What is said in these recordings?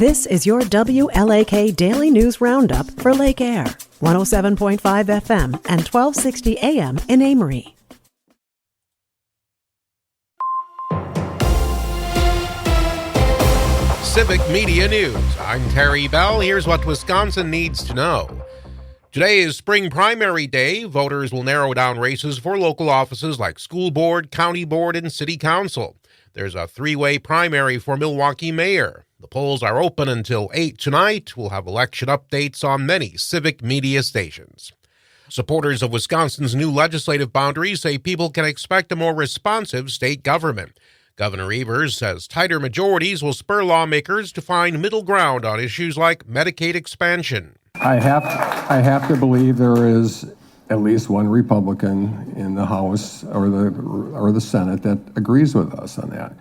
This is your WLAK Daily News Roundup for Lake Air, 107.5 FM and 1260 AM in Amory. Civic Media News. I'm Terry Bell. Here's what Wisconsin needs to know. Today is spring primary day. Voters will narrow down races for local offices like school board, county board, and city council. There's a three-way primary for Milwaukee mayor. The polls are open until 8 tonight. We'll have election updates on many civic media stations. Supporters of Wisconsin's new legislative boundaries say people can expect a more responsive state government. Governor Evers says tighter majorities will spur lawmakers to find middle ground on issues like Medicaid expansion. I have to believe there is at least one Republican in the House or the Senate that agrees with us on that,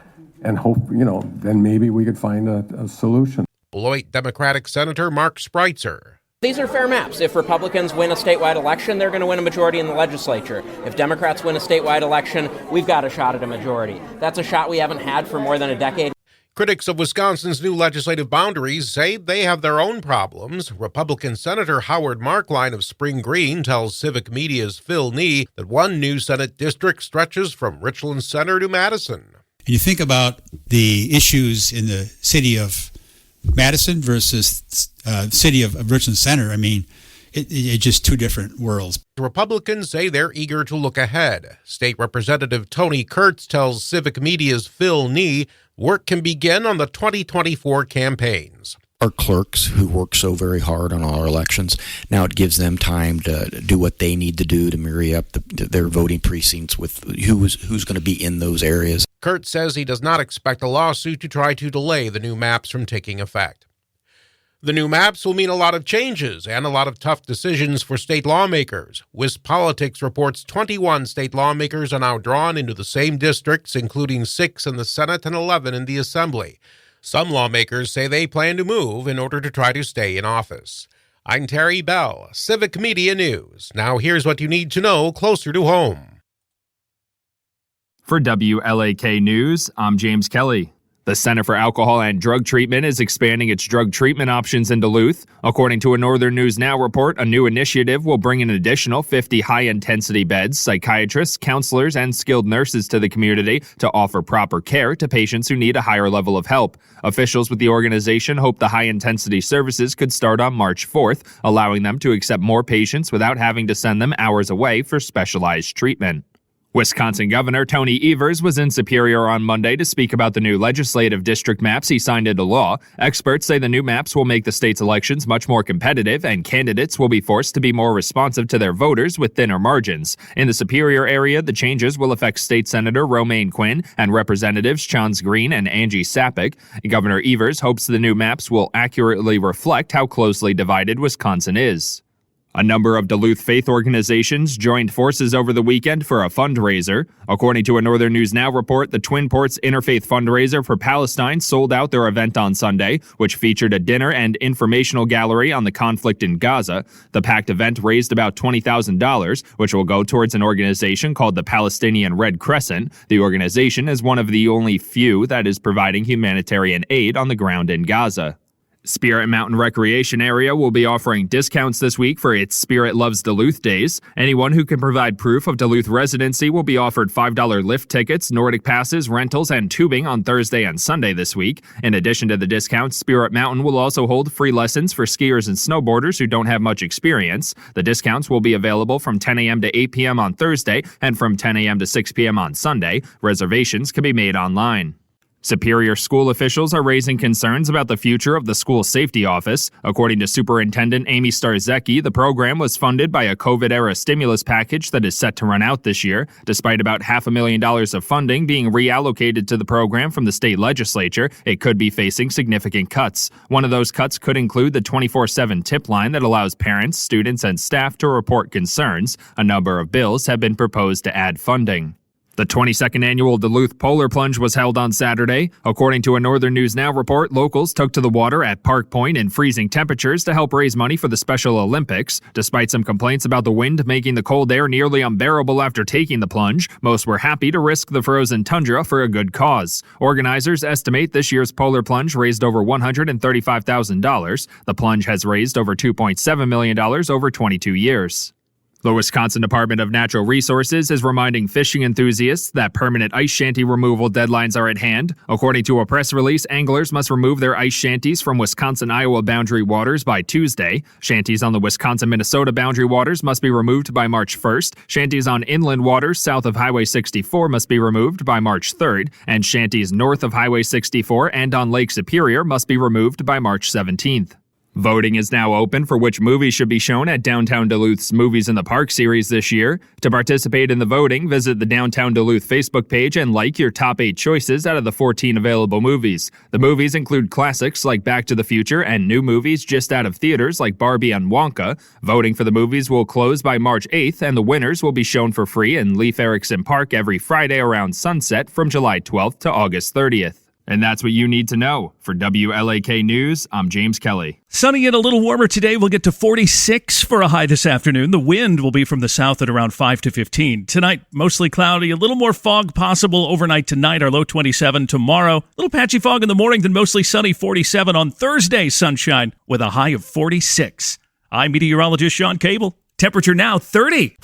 and hope, then maybe we could find a solution. Beloit Democratic Senator Mark Spreitzer. These are fair maps. If Republicans win a statewide election, they're going to win a majority in the legislature. If Democrats win a statewide election, we've got a shot at a majority. That's a shot we haven't had for more than a decade. Critics of Wisconsin's new legislative boundaries say they have their own problems. Republican Senator Howard Markline of Spring Green tells Civic Media's Phil Nee that one new Senate district stretches from Richland Center to Madison. And you think about the issues in the city of Madison versus city of Richland Center. I mean, it's just two different worlds. Republicans say they're eager to look ahead. State Representative Tony Kurtz tells Civic Media's Phil Nee work can begin on the 2024 campaigns. Our clerks who work so very hard on our elections, now it gives them time to do what they need to do to marry up their voting precincts with who's going to be in those areas. Kurtz says he does not expect a lawsuit to try to delay the new maps from taking effect. The new maps will mean a lot of changes and a lot of tough decisions for state lawmakers. WisPolitics reports 21 state lawmakers are now drawn into the same districts, including 6 in the Senate and 11 in the Assembly. Some lawmakers say they plan to move in order to try to stay in office. I'm Terry Bell, Civic Media News. Now here's what you need to know closer to home. For WLAK News, I'm James Kelly. The Center for Alcohol and Drug Treatment is expanding its drug treatment options in Duluth. According to a Northern News Now report, a new initiative will bring an additional 50 high-intensity beds, psychiatrists, counselors, and skilled nurses to the community to offer proper care to patients who need a higher level of help. Officials with the organization hope the high-intensity services could start on March 4th, allowing them to accept more patients without having to send them hours away for specialized treatment. Wisconsin Governor Tony Evers was in Superior on Monday to speak about the new legislative district maps he signed into law. Experts say the new maps will make the state's elections much more competitive, and candidates will be forced to be more responsive to their voters with thinner margins. In the Superior area, the changes will affect State Senator Romaine Quinn and Representatives Chance Green and Angie Sapek. Governor Evers hopes the new maps will accurately reflect how closely divided Wisconsin is. A number of Duluth faith organizations joined forces over the weekend for a fundraiser. According to a Northern News Now report, the Twin Ports Interfaith Fundraiser for Palestine sold out their event on Sunday, which featured a dinner and informational gallery on the conflict in Gaza. The packed event raised about $20,000, which will go towards an organization called the Palestinian Red Crescent. The organization is one of the only few that is providing humanitarian aid on the ground in Gaza. Spirit Mountain Recreation Area will be offering discounts this week for its Spirit Loves Duluth Days. Anyone who can provide proof of Duluth residency will be offered $5 lift tickets, Nordic passes, rentals, and tubing on Thursday and Sunday this week. In addition to the discounts, Spirit Mountain will also hold free lessons for skiers and snowboarders who don't have much experience. The discounts will be available from 10 a.m. to 8 p.m. on Thursday and from 10 a.m. to 6 p.m. on Sunday. Reservations can be made online. Superior school officials are raising concerns about the future of the school safety office. According to Superintendent Amy Starzecki, the program was funded by a COVID-era stimulus package that is set to run out this year. Despite about $500,000 of funding being reallocated to the program from the state legislature, it could be facing significant cuts. One of those cuts could include the 24/7 tip line that allows parents, students, and staff to report concerns. A number of bills have been proposed to add funding. The 22nd annual Duluth Polar Plunge was held on Saturday. According to a Northern News Now report, locals took to the water at Park Point in freezing temperatures to help raise money for the Special Olympics. Despite some complaints about the wind making the cold air nearly unbearable after taking the plunge, most were happy to risk the frozen tundra for a good cause. Organizers estimate this year's Polar Plunge raised over $135,000. The plunge has raised over $2.7 million over 22 years. The Wisconsin Department of Natural Resources is reminding fishing enthusiasts that permanent ice shanty removal deadlines are at hand. According to a press release, anglers must remove their ice shanties from Wisconsin-Iowa boundary waters by Tuesday. Shanties on the Wisconsin-Minnesota boundary waters must be removed by March 1st. Shanties on inland waters south of Highway 64 must be removed by March 3rd. And shanties north of Highway 64 and on Lake Superior must be removed by March 17th. Voting is now open for which movies should be shown at Downtown Duluth's Movies in the Park series this year. To participate in the voting, visit the Downtown Duluth Facebook page and like your top 8 choices out of the 14 available movies. The movies include classics like Back to the Future and new movies just out of theaters like Barbie and Wonka. Voting for the movies will close by March 8th, and the winners will be shown for free in Leif Erikson Park every Friday around sunset from July 12th to August 30th. And that's what you need to know. For WLAK News, I'm James Kelly. Sunny and a little warmer today. We'll get to 46 for a high this afternoon. The wind will be from the south at around 5 to 15. Tonight, mostly cloudy. A little more fog possible overnight tonight. Our low 27 tomorrow. A little patchy fog in the morning, then mostly sunny 47 on Thursday. Sunshine with a high of 46. I'm meteorologist Sean Cable. Temperature now 30.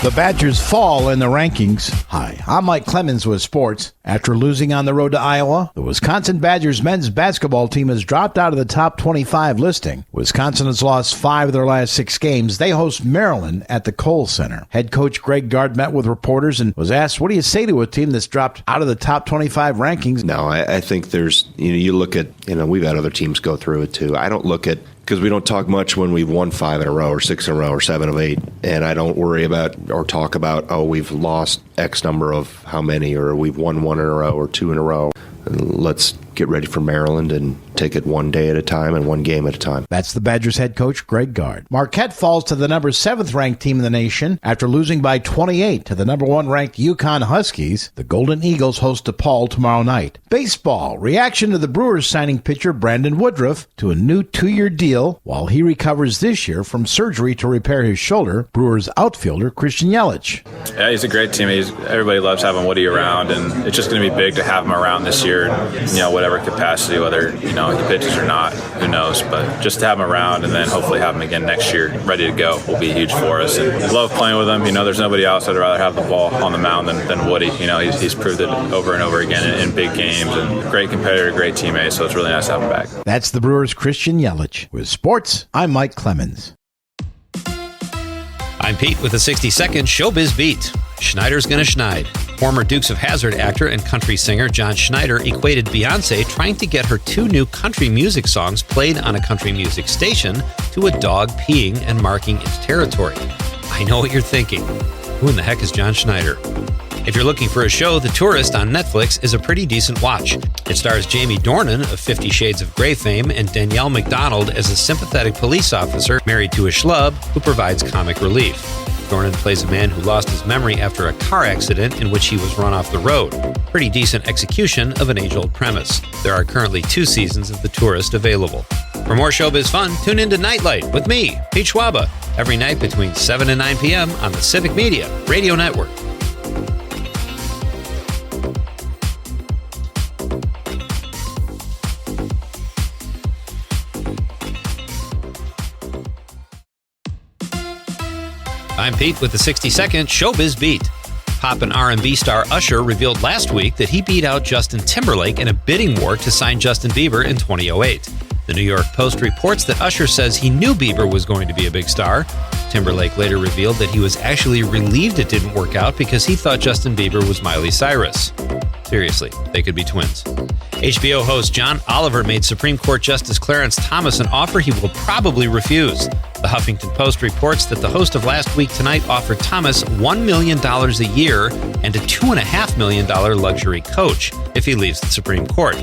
The Badgers fall in the rankings. Hi, I'm Mike Clemens with sports. After losing on the road to Iowa, the Wisconsin Badgers men's basketball team has dropped out of the top 25 listing. Wisconsin has lost 5 of their last 6 games. They host Maryland at the Kohl Center. Head coach Greg Gard met with reporters and was asked, what do you say to a team that's dropped out of the top 25 rankings? No, I think there's, you look at, we've had other teams go through it too. I don't look at, because we don't talk much when we've won 5 in a row or 6 in a row or 7 of 8. And I don't worry about or talk about, we've lost X number of how many, or we've won 1 in a row or 2 in a row. Let's get ready for Maryland and take it one day at a time and one game at a time. That's the Badgers head coach Greg Gard. Marquette falls to the number 7th ranked team in the nation after losing by 28 to the number 1 ranked UConn Huskies. The Golden Eagles host DePaul tomorrow night. Baseball. Reaction to the Brewers signing pitcher Brandon Woodruff to a new 2-year deal while he recovers this year from surgery to repair his shoulder. Brewers outfielder Christian Yelich. Yeah, he's a great teammate. Everybody loves having Woody around, and it's just going to be big to have him around this year. Whatever capacity, whether he pitches or not, who knows? But just to have him around, and then hopefully have him again next year, ready to go, will be huge for us. And love playing with him. There's nobody else I'd rather have the ball on the mound than Woody. He's proved it over and over again in big games, and great competitor, great teammate. So it's really nice to have him back. That's the Brewers' Christian Yelich. With sports, I'm Mike Clemens. I'm Pete with a 60-second Showbiz Beat. Schneider's gonna schneid. Former Dukes of Hazzard actor and country singer John Schneider equated Beyoncé trying to get her 2 new country music songs played on a country music station to a dog peeing and marking its territory. I know what you're thinking. Who in the heck is John Schneider? If you're looking for a show, The Tourist on Netflix is a pretty decent watch. It stars Jamie Dornan of 50 Shades of Grey fame and Danielle McDonald as a sympathetic police officer married to a schlub who provides comic relief. Dornan plays a man who lost his memory after a car accident in which he was run off the road. Pretty decent execution of an age-old premise. There are currently 2 seasons of The Tourist available. For more showbiz fun, tune into Nightlight with me, Pete Schwaba, every night between 7 and 9 p.m. on the Civic Media Radio Network. I'm Pete with the 60-second Showbiz Beat. Pop and R&B star Usher revealed last week that he beat out Justin Timberlake in a bidding war to sign Justin Bieber in 2008. The New York Post reports that Usher says he knew Bieber was going to be a big star. Timberlake later revealed that he was actually relieved it didn't work out because he thought Justin Bieber was Miley Cyrus. Seriously, they could be twins. HBO host John Oliver made Supreme Court Justice Clarence Thomas an offer he will probably refuse. The Huffington Post reports that the host of Last Week Tonight offered Thomas $1 million a year and a $2.5 million luxury coach if he leaves the Supreme Court.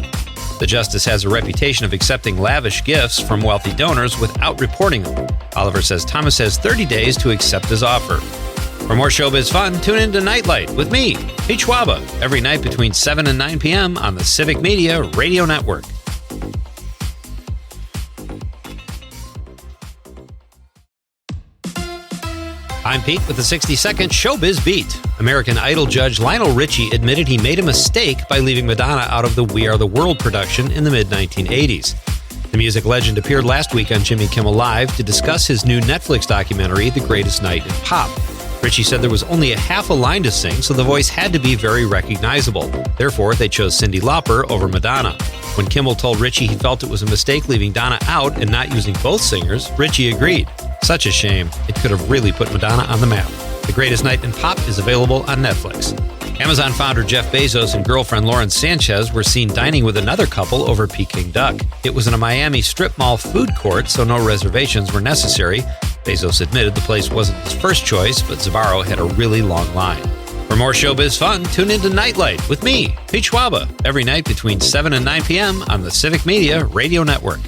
The justice has a reputation of accepting lavish gifts from wealthy donors without reporting them. Oliver says Thomas has 30 days to accept his offer. For more showbiz fun, tune in to Nightlight with me, Pete Schwaba, every night between 7 and 9 p.m. on the Civic Media Radio Network. I'm Pete with the 60-second Showbiz Beat. American Idol judge Lionel Richie admitted he made a mistake by leaving Madonna out of the We Are the World production in the mid-1980s. The music legend appeared last week on Jimmy Kimmel Live to discuss his new Netflix documentary, The Greatest Night in Pop. Richie said there was only a half a line to sing, so the voice had to be very recognizable. Therefore, they chose Cyndi Lauper over Madonna. When Kimmel told Richie he felt it was a mistake leaving Donna out and not using both singers, Richie agreed. Such a shame. It could have really put Madonna on the map. The Greatest Night in Pop is available on Netflix. Amazon founder Jeff Bezos and girlfriend Lauren Sanchez were seen dining with another couple over Peking duck. It was in a Miami strip mall food court, so no reservations were necessary. Bezos admitted the place wasn't his first choice, but Sbarro had a really long line. For more showbiz fun, tune into Nightlight with me, Pete Schwaba, every night between 7 and 9 p.m. on the Civic Media Radio Network.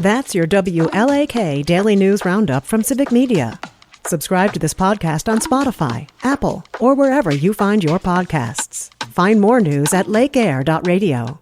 That's your WLAK Daily News Roundup from Civic Media. Subscribe to this podcast on Spotify, Apple, or wherever you find your podcasts. Find more news at lakeair.radio.